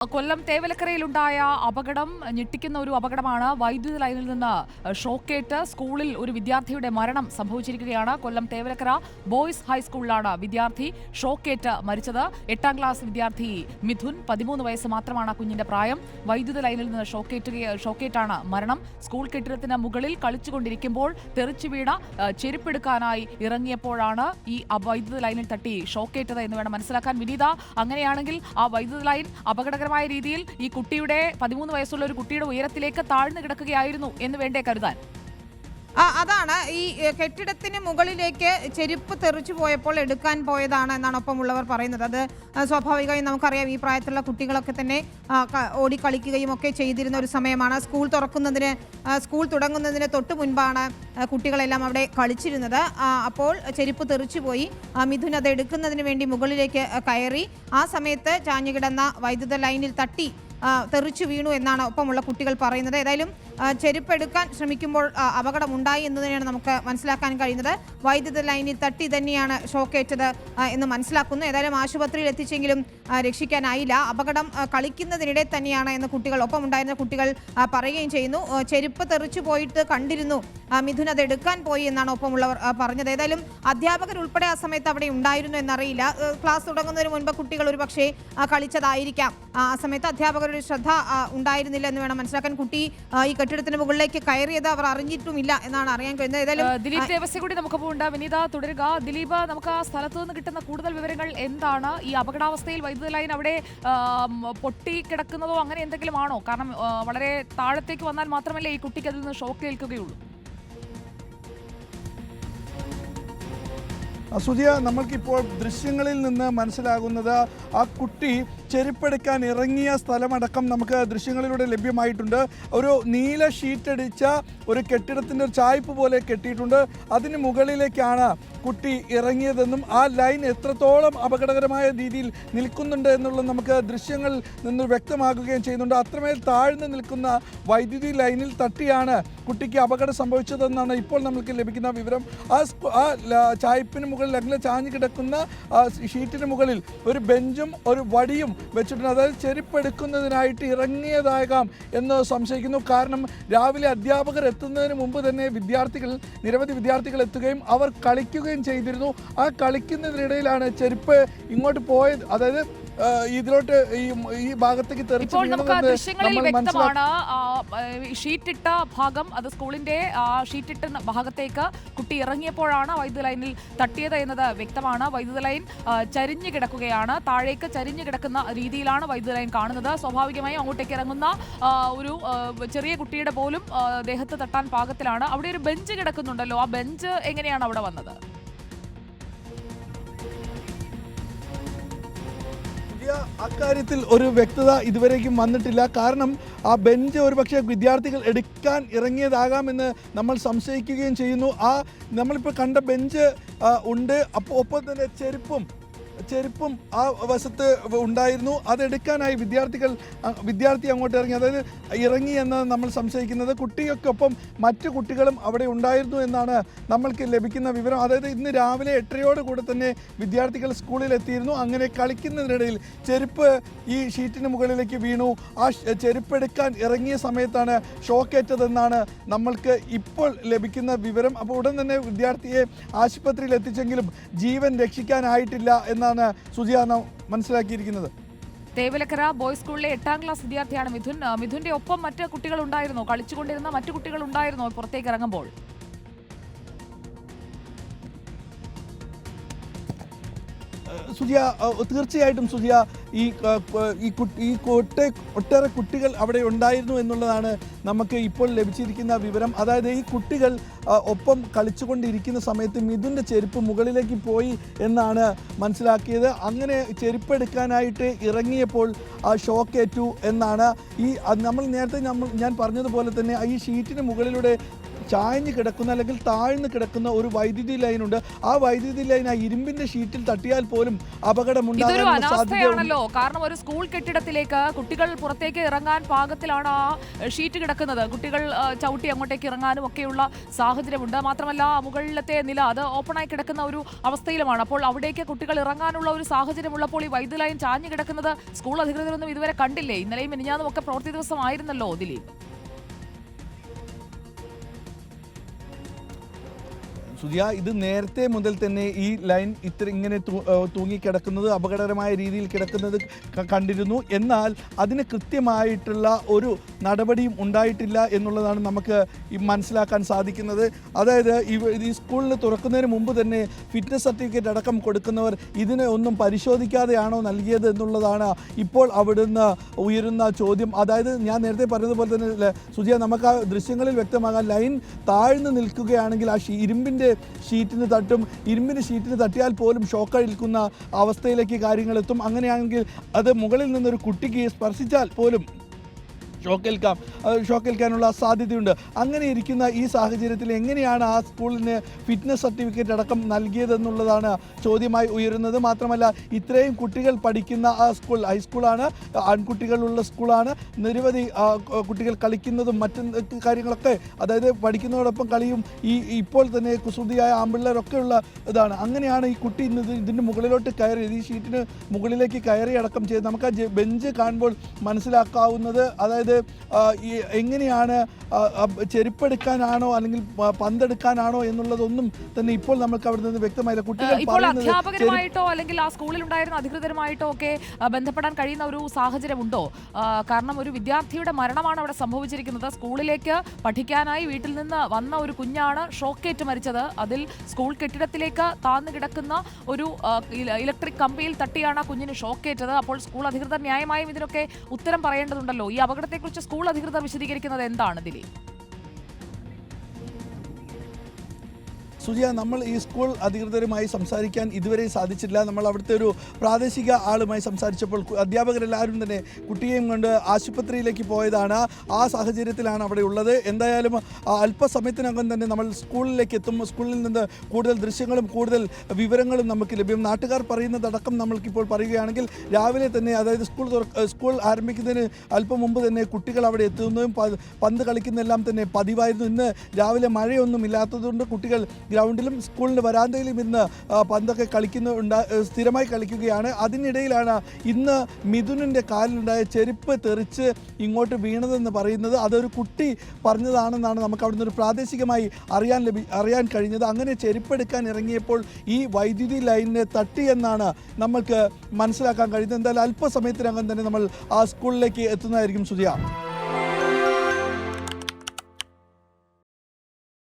കൊല്ലം തേവലക്കരയിലുണ്ടായ അപകടം ഞെട്ടിക്കുന്ന ഒരു അപകടമാണ്. വൈദ്യുതി ലൈനിൽ നിന്ന് ഷോക്കേറ്റ് സ്കൂളിൽ ഒരു വിദ്യാർത്ഥിയുടെ മരണം സംഭവിച്ചിരിക്കുകയാണ്. കൊല്ലം തേവലക്കര ബോയ്സ് ഹൈസ്കൂളിലാണ് വിദ്യാർത്ഥി ഷോക്കേറ്റ് മരിച്ചത്. 8ാം ക്ലാസ് വിദ്യാർത്ഥി മിഥുൻ, 13 വയസ്സ് മാത്രമാണ് കുഞ്ഞിന്റെ പ്രായം. വൈദ്യുതി ലൈനിൽ നിന്ന് ഷോക്കേറ്റാണ് മരണം. സ്കൂൾ കെട്ടിടത്തിന് മുകളിൽ കളിച്ചുകൊണ്ടിരിക്കുമ്പോൾ തെറിച്ചു വീണ ചെരുപ്പെടുക്കാനായി ഇറങ്ങിയപ്പോഴാണ് ഈ വൈദ്യുതി ലൈനിൽ തട്ടി ഷോക്കേറ്റത് എന്ന് വേണം മനസ്സിലാക്കാൻ. വിനീത, അങ്ങനെയാണെങ്കിൽ ആ വൈദ്യുതി ലൈൻ അപകടകരമായ രീതിയിൽ ഈ കുട്ടിയുടെ 13 വയസ്സുള്ള ഒരു കുട്ടിയുടെ ഉയരത്തിലേക്ക് താഴ്ന്നു കിടക്കുകയായിരുന്നു എന്ന് വേണ്ടേ കരുതാൻ? അതാണ് ഈ കെട്ടിടത്തിന് മുകളിലേക്ക് ചെരുപ്പ് തെറിച്ചു പോയപ്പോൾ എടുക്കാൻ പോയതാണ് എന്നാണ് ഒപ്പമുള്ളവർ പറയുന്നത്. അത് സ്വാഭാവികമായും നമുക്കറിയാം, ഈ പ്രായത്തിലുള്ള കുട്ടികളൊക്കെ തന്നെ ഓടിക്കളിക്കുകയും ഒക്കെ ചെയ്തിരുന്ന ഒരു സമയമാണ്. സ്കൂൾ തുടങ്ങുന്നതിന് തൊട്ട് മുൻപാണ് കുട്ടികളെല്ലാം അവിടെ കളിച്ചിരുന്നത്. അപ്പോൾ ചെരുപ്പ് തെറിച്ചു പോയി. മിഥുൻ അത് എടുക്കുന്നതിന് വേണ്ടി മുകളിലേക്ക് കയറി. ആ സമയത്ത് ചാഞ്ഞുകിടന്ന വൈദ്യുത ലൈനിൽ തട്ടി തെറിച്ചു വീണു എന്നാണ് ഒപ്പമുള്ള കുട്ടികൾ പറയുന്നത്. ഏതായാലും ചെരുപ്പ് എടുക്കാൻ ശ്രമിക്കുമ്പോൾ അപകടമുണ്ടായി എന്ന് തന്നെയാണ് നമുക്ക് മനസ്സിലാക്കാൻ കഴിയുന്നത്. വൈദ്യുത ലൈനിൽ തട്ടി തന്നെയാണ് ഷോക്കേറ്റത് എന്ന് മനസ്സിലാക്കുന്നു. ഏതായാലും ആശുപത്രിയിൽ എത്തിച്ചെങ്കിലും രക്ഷിക്കാനായില്ല. അപകടം കളിക്കുന്നതിനിടെ തന്നെയാണ് എന്ന് ഒപ്പമുണ്ടായിരുന്ന കുട്ടികൾ പറയുകയും ചെയ്യുന്നു. ചെരുപ്പ് തെറിച്ചു പോയിട്ട് കണ്ടിരുന്നു, മിഥുൻ അത് എടുക്കാൻ പോയി എന്നാണ് ഒപ്പമുള്ളവർ പറഞ്ഞത്. ഏതായാലും അധ്യാപകർ ഉൾപ്പെടെ ആ സമയത്ത് അവിടെ ഉണ്ടായിരുന്നു എന്നറിയില്ല. ക്ലാസ് തുടങ്ങുന്നതിന് മുൻപ് കുട്ടികൾ ഒരു പക്ഷേ കളിച്ചതായിരിക്കാം. ആ സമയത്ത് അധ്യാപകരുടെ ശ്രദ്ധ ഉണ്ടായിരുന്നില്ല എന്ന് വേണം മനസ്സിലാക്കാൻ. കുട്ടി ഈ കെട്ടിടത്തിന് മുകളിലേക്ക് കയറിയത് അവർ അറിഞ്ഞിട്ടുമില്ല എന്നാണ് അറിയാൻ കഴിയുന്നത്. ഏതായാലും ദിലീപ് ദേവസ്യ കൂടി നമുക്ക് പോകണ്ട. വിനീത തുടരുക. ദിലീപ്, നമുക്ക് ആ സ്ഥലത്ത് നിന്ന് കിട്ടുന്ന കൂടുതൽ വിവരങ്ങൾ എന്താണ്? ഈ അപകടാവസ്ഥയിൽ വൈദ്യുതി ലൈൻ അവിടെ പൊട്ടി കിടക്കുന്നതോ അങ്ങനെ എന്തെങ്കിലും ആണോ? കാരണം വളരെ താഴത്തേക്ക് വന്നാൽ മാത്രമല്ലേ ഈ കുട്ടിക്ക് അതിൽ നിന്ന് ഷോക്ക് ഏൽക്കുകയുള്ളൂ. സുജിയ, നമ്മൾക്കിപ്പോൾ ദൃശ്യങ്ങളിൽ നിന്ന് മനസ്സിലാകുന്നത് ആ കുട്ടി ചെരുപ്പെടുക്കാൻ ഇറങ്ങിയ സ്ഥലമടക്കം നമുക്ക് ദൃശ്യങ്ങളിലൂടെ ലഭ്യമായിട്ടുണ്ട്. ഒരു നീല ഷീറ്റടിച്ച ഒരു കെട്ടിടത്തിൻ്റെ ഒരു ചായ്പ് പോലെ കെട്ടിയിട്ടുണ്ട്. അതിന് മുകളിലേക്കാണ് കുട്ടി ഇറങ്ങിയതെന്നും ആ ലൈൻ എത്രത്തോളം അപകടകരമായ രീതിയിൽ നിൽക്കുന്നുണ്ട് എന്നുള്ളത് നമുക്ക് ദൃശ്യങ്ങളിൽ നിന്ന് വ്യക്തമാക്കുകയും ചെയ്യുന്നുണ്ട്. അത്രമേൽ താഴ്ന്നു നിൽക്കുന്ന വൈദ്യുതി ലൈനിൽ തട്ടിയാണ് കുട്ടിക്ക് അപകടം സംഭവിച്ചതെന്നാണ് ഇപ്പോൾ നമുക്ക് ലഭിക്കുന്ന വിവരം. ആ ചായ്പിന് മുകളിൽ അങ്ങനെ ചാഞ്ഞു കിടക്കുന്ന ഷീറ്റിന് മുകളിൽ ഒരു ബെഞ്ചും ഒരു വടിയും വെച്ചിട്ടുണ്ട്. അതായത് ചെരുപ്പെടുക്കുന്നതിനായിട്ട് ഇറങ്ങിയതാകാം എന്ന് സംശയിക്കുന്നു. കാരണം രാവിലെ അധ്യാപകർ എത്തുന്നതിന് മുമ്പ് തന്നെ നിരവധി വിദ്യാർത്ഥികൾ എത്തുകയും അവർ കളിക്കുകയും ചെയ്തിരുന്നു. ആ കളിക്കുന്നതിനിടയിലാണ് ചെരുപ്പ് ഇങ്ങോട്ട് പോയത്. അതായത് ഇതിലോട്ട് ഈ ഭാഗത്തേക്ക് ഇപ്പോൾ നമുക്ക് ദൃശ്യങ്ങളിൽ വ്യക്തമാണ് ഷീറ്റിട്ട ഭാഗം, അത് സ്കൂളിന്റെ ഷീറ്റിട്ട ഭാഗത്തേക്ക് കുട്ടി ഇറങ്ങിയപ്പോഴാണ് വൈദ്യുത ലൈനിൽ തട്ടിയത് എന്നത് വ്യക്തമാണ്. വൈദ്യുത ലൈൻ ചരിഞ്ഞു കിടക്കുകയാണ്. താഴേക്ക് ചരിഞ്ഞു കിടക്കുന്ന രീതിയിലാണ് വൈദ്യുത ലൈൻ കാണുന്നത്. സ്വാഭാവികമായും അങ്ങോട്ടേക്ക് ഇറങ്ങുന്ന ഒരു ചെറിയ കുട്ടിയുടെ പോലും ദേഹത്ത് തട്ടാൻ പാകത്തിലാണ്. അവിടെ ഒരു ബെഞ്ച് കിടക്കുന്നുണ്ടല്ലോ, ആ ബെഞ്ച് എങ്ങനെയാണ് അവിടെ വന്നത്? അക്കാര്യത്തിൽ ഒരു വ്യക്തത ഇതുവരേക്കും വന്നിട്ടില്ല. കാരണം ആ ബെഞ്ച് ഒരുപക്ഷെ വിദ്യാർത്ഥികൾ എടുക്കാൻ ഇറങ്ങിയതാകാമെന്ന് നമ്മൾ സംശയിക്കുകയും ചെയ്യുന്നു. നമ്മളിപ്പോൾ കണ്ട ബെഞ്ച് ഉണ്ട്. ഒപ്പം തന്നെ ചെരുപ്പും ആ വശത്ത് ഉണ്ടായിരുന്നു. അതെടുക്കാനായി വിദ്യാർത്ഥി അങ്ങോട്ട് ഇറങ്ങി. അതായത് ഇറങ്ങി എന്ന് നമ്മൾ സംശയിക്കുന്നത്. കുട്ടിയൊക്കൊപ്പം മറ്റു കുട്ടികളും അവിടെ ഉണ്ടായിരുന്നു എന്നാണ് നമ്മൾക്ക് ലഭിക്കുന്ന വിവരം. അതായത് ഇന്ന് രാവിലെ 8:30 കൂടെ തന്നെ വിദ്യാർത്ഥികൾ സ്കൂളിൽ എത്തിയിരുന്നു. അങ്ങനെ കളിക്കുന്നതിനിടയിൽ ചെരുപ്പ് ഈ ഷീറ്റിന് മുകളിലേക്ക് വീണു. ആ ചെരുപ്പ് എടുക്കാൻ ഇറങ്ങിയ സമയത്താണ് ഷോക്കേറ്റതെന്നാണ് നമ്മൾക്ക് ഇപ്പോൾ ലഭിക്കുന്ന വിവരം. അപ്പോൾ ഉടൻ തന്നെ വിദ്യാർത്ഥിയെ ആശുപത്രിയിൽ എത്തിച്ചെങ്കിലും ജീവൻ രക്ഷിക്കാനായിട്ടില്ല എന്നാണ് സുജിയാന മനസ്സിലാക്കിയിരിക്കുന്നത്. തേവലക്കര ബോയ്സ് സ്കൂളിലെ 8ാം ക്ലാസ് വിദ്യാർത്ഥിയാണ് മിഥുൻ. മിഥുന്റെ ഒപ്പം മറ്റ് കുട്ടികൾ ഉണ്ടായിരുന്നോ? കളിച്ചുകൊണ്ടിരുന്ന മറ്റു കുട്ടികൾ ഉണ്ടായിരുന്നോ പുറത്തേക്ക് ഇറങ്ങുമ്പോൾ? സുജിയ, തീർച്ചയായിട്ടും സുജിയ, ഒട്ടേറെ കുട്ടികൾ അവിടെ ഉണ്ടായിരുന്നു എന്നുള്ളതാണ് നമുക്ക് ഇപ്പോൾ ലഭിച്ചിരിക്കുന്ന വിവരം. അതായത് ഈ കുട്ടികൾ ഒപ്പം കളിച്ചുകൊണ്ടിരിക്കുന്ന സമയത്ത് മിഥുൻ്റെ ചെരുപ്പ് മുകളിലേക്ക് പോയി എന്നാണ് മനസ്സിലാക്കിയത്. അങ്ങനെ ചെരുപ്പെടുക്കാനായിട്ട് ഇറങ്ങിയപ്പോൾ ഷോക്കേറ്റു എന്നാണ്. ഞാൻ പറഞ്ഞതുപോലെ തന്നെ ഈ ഷീറ്റിന് മുകളിലൂടെ ചായഞ്ഞ് കിടക്കുന്ന അല്ലെങ്കിൽ താഴ്ന്ന് കിടക്കുന്ന ഒരു വൈദ്യുതി ലൈനുണ്ട്. ആ വൈദ്യുതി ലൈൻ ആ ഇരുമ്പിന്റെ ഷീറ്റിൽ തട്ടിയാൽ പോലും അപകടമുണ്ടാകാനുള്ള സാധ്യതയാണല്ലോ. കാരണം ഒരു സ്കൂൾ കെട്ടിടത്തിലേക്ക് കുട്ടികൾ പുറത്തേക്ക് ഇറങ്ങാൻ പാകത്തിലാണ് ആ ഷീറ്റ് കിടക്കുന്നത്. കുട്ടികൾ ചവിട്ടി അങ്ങോട്ടേക്ക് ഇറങ്ങാനും ഒക്കെയുള്ള സാഹചര്യമുണ്ട്. മാത്രമല്ല മുകളിലത്തെ നില അത് ഓപ്പണായി കിടക്കുന്ന ഒരു അവസ്ഥയിലുമാണ്. അപ്പോൾ അവിടേക്ക് കുട്ടികൾ ഇറങ്ങാനുള്ള ഒരു സാഹചര്യമുള്ളപ്പോൾ ഈ വൈദ്യുതി ലൈൻ ചാഞ്ഞു കിടക്കുന്നത് സ്കൂൾ അധികൃതരൊന്നും ഇതുവരെ കണ്ടില്ലേ? ഇന്നലെയും മിനിഞ്ഞാന്നും ഒക്കെ പ്രവൃത്തി ദിവസമായിരുന്നല്ലോ ദിലീപ്. സുജിയ, ഇത് നേരത്തെ മുതൽ തന്നെ ഈ ലൈൻ ഇങ്ങനെ തൂങ്ങിക്കിടക്കുന്നത്, അപകടകരമായ രീതിയിൽ കിടക്കുന്നത് കണ്ടിരുന്നു. എന്നാൽ അതിന് കൃത്യമായിട്ടുള്ള ഒരു നടപടിയും ഉണ്ടായിട്ടില്ല എന്നുള്ളതാണ് നമുക്ക് മനസ്സിലാക്കാൻ സാധിക്കുന്നത്. അതായത് ഈ സ്കൂളിന് തുറക്കുന്നതിന് മുമ്പ് തന്നെ ഫിറ്റ്നസ് സർട്ടിഫിക്കറ്റ് അടക്കം കൊടുക്കുന്നവർ ഇതിനെ ഒന്നും പരിശോധിക്കാതെയാണോ നൽകിയത് എന്നുള്ളതാണ് ഇപ്പോൾ അവിടുന്ന് ഉയരുന്ന ചോദ്യം. അതായത് ഞാൻ നേരത്തെ പറഞ്ഞതുപോലെ തന്നെ സുജിയ, നമുക്ക് ആ ദൃശ്യങ്ങളിൽ വ്യക്തമാകാൻ ലൈൻ താഴ്ന്നു നിൽക്കുകയാണെങ്കിൽ ആ ഇരുമ്പിൻ്റെ ഷീറ്റിന് തട്ടിയാൽ പോലും ഷോക്കടിക്കുന്ന അവസ്ഥയിലേക്ക് കാര്യങ്ങൾ എത്തും. അങ്ങനെയാണെങ്കിൽ അത് മുകളിൽ നിന്നൊരു കുട്ടിക്ക് സ്പർശിച്ചാൽ പോലും ഷോക്കേൽക്കാനുള്ള സാധ്യതയുണ്ട്. അങ്ങനെ ഇരിക്കുന്ന ഈ സാഹചര്യത്തിൽ എങ്ങനെയാണ് ആ സ്കൂളിന് ഫിറ്റ്നസ് സർട്ടിഫിക്കറ്റ് അടക്കം നൽകിയതെന്നുള്ളതാണ് ചോദ്യമായി ഉയരുന്നത്. മാത്രമല്ല, ഇത്രയും കുട്ടികൾ പഠിക്കുന്ന ആ സ്കൂൾ ഹൈസ്കൂളാണ്, ആൺകുട്ടികളുള്ള സ്കൂളാണ്. നിരവധി കുട്ടികൾ കളിക്കുന്നതും മറ്റു കാര്യങ്ങളൊക്കെ, അതായത് പഠിക്കുന്നതോടൊപ്പം കളിയും ഇപ്പോൾ തന്നെ കുസൃതിയായ ആമ്പിള്ളേരൊക്കെയുള്ള ഇതാണ്. അങ്ങനെയാണ് ഈ കുട്ടി ഇതിൻ്റെ മുകളിലോട്ട് കയറിയത്, ഈ ഷീറ്റിന് മുകളിലേക്ക് കയറി അടക്കം ചെയ്ത് നമുക്ക് ആ ബെഞ്ച് കാണുമ്പോൾ മനസ്സിലാക്കാവുന്നത്. അതായത് എങ്ങനെയാണ് ചെരുപ്പെടുക്കാനാണോ അല്ലെങ്കിൽ പന്തെടുക്കാനാണോ എന്നുള്ളതൊന്നും തന്നെ ഇപ്പോൾ നമുക്ക് അവിടെ നിന്ന് വ്യക്തമായില്ല. കുട്ടികൾ അധ്യാപകരുമായിട്ടോ അല്ലെങ്കിൽ ആ സ്കൂളിൽ ഉണ്ടായിരുന്ന അധികൃതരുമായിട്ടോ ഒക്കെ ബന്ധപ്പെടാൻ കഴിയുന്ന ഒരു സാഹചര്യമുണ്ടോ? കാരണം ഒരു വിദ്യാർത്ഥിയുടെ മരണമാണ് അവിടെ സംഭവിച്ചിരിക്കുന്നത്. സ്കൂളിലേക്ക് പഠിക്കാനായി വീട്ടിൽ നിന്ന് വന്ന ഒരു കുഞ്ഞാണ് ഷോക്കേറ്റ് മരിച്ചത്. അതിൽ സ്കൂൾ കെട്ടിടത്തിലേക്ക് താഴ്ന്നു കിടക്കുന്ന ഒരു ഇലക്ട്രിക് കമ്പിയിൽ തട്ടിയാണ് ആ കുഞ്ഞിന് ഷോക്കേറ്റത്. അപ്പോൾ സ്കൂൾ അധികൃതർ ന്യായമായും ഇതിനൊക്കെ ഉത്തരം പറയേണ്ടതുണ്ടല്ലോ. ഈ അപകടത്തെക്കുറിച്ച് സ്കൂൾ അധികൃതർ വിശദീകരിക്കുന്നത് എന്താണ് ദിലീപ്? സുജിയ, നമ്മൾ ഈ സ്കൂൾ അധികൃതരുമായി സംസാരിക്കാൻ ഇതുവരെ സാധിച്ചില്ല. നമ്മൾ അവിടുത്തെ ഒരു പ്രാദേശിക ആളുമായി സംസാരിച്ചപ്പോൾ അധ്യാപകരെല്ലാവരും തന്നെ കുട്ടിയെയും കൊണ്ട് ആശുപത്രിയിലേക്ക് പോയതാണ്. ആ സാഹചര്യത്തിലാണ് അവിടെ ഉള്ളത്. എന്തായാലും അല്പസമയത്തിനകം തന്നെ നമ്മൾ സ്കൂളിലേക്ക് എത്തും. സ്കൂളിൽ നിന്ന് കൂടുതൽ ദൃശ്യങ്ങളും കൂടുതൽ വിവരങ്ങളും നമുക്ക് ലഭ്യം. നാട്ടുകാർ പറയുന്നതടക്കം നമ്മൾക്കിപ്പോൾ പറയുകയാണെങ്കിൽ രാവിലെ തന്നെ, അതായത് സ്കൂൾ ആരംഭിക്കുന്നതിന് അല്പം മുമ്പ് തന്നെ കുട്ടികൾ അവിടെ എത്തുന്നതും പന്ത് കളിക്കുന്നതെല്ലാം തന്നെ പതിവായിരുന്നു. ഇന്ന് രാവിലെ മഴയൊന്നും ഇല്ലാത്തതുകൊണ്ട് കുട്ടികൾ ഗ്രൗണ്ടിലും സ്കൂളിൻ്റെ വരാന്തയിലും ഇന്ന് പന്തൊക്കെ സ്ഥിരമായി കളിക്കുകയാണ്. അതിനിടയിലാണ് ഇന്ന് മിഥുനിൻ്റെ കാലിലുണ്ടായ ചെരുപ്പ് തെറിച്ച് ഇങ്ങോട്ട് വീണതെന്ന് പറയുന്നത്. അതൊരു കുട്ടി പറഞ്ഞതാണെന്നാണ് നമുക്ക് അവിടെ നിന്ന് പ്രാദേശികമായി അറിയാൻ കഴിഞ്ഞത്. അങ്ങനെ ചെരുപ്പെടുക്കാൻ ഇറങ്ങിയപ്പോൾ ഈ വൈദ്യുതി ലൈനിനെ തട്ടിയെന്നാണ് നമുക്ക് മനസ്സിലാക്കാൻ കഴിയുന്നത്. എന്തായാലും അല്പസമയത്തിനകം തന്നെ നമ്മൾ ആ സ്കൂളിലേക്ക് എത്തുന്നതായിരിക്കും സുജിയ.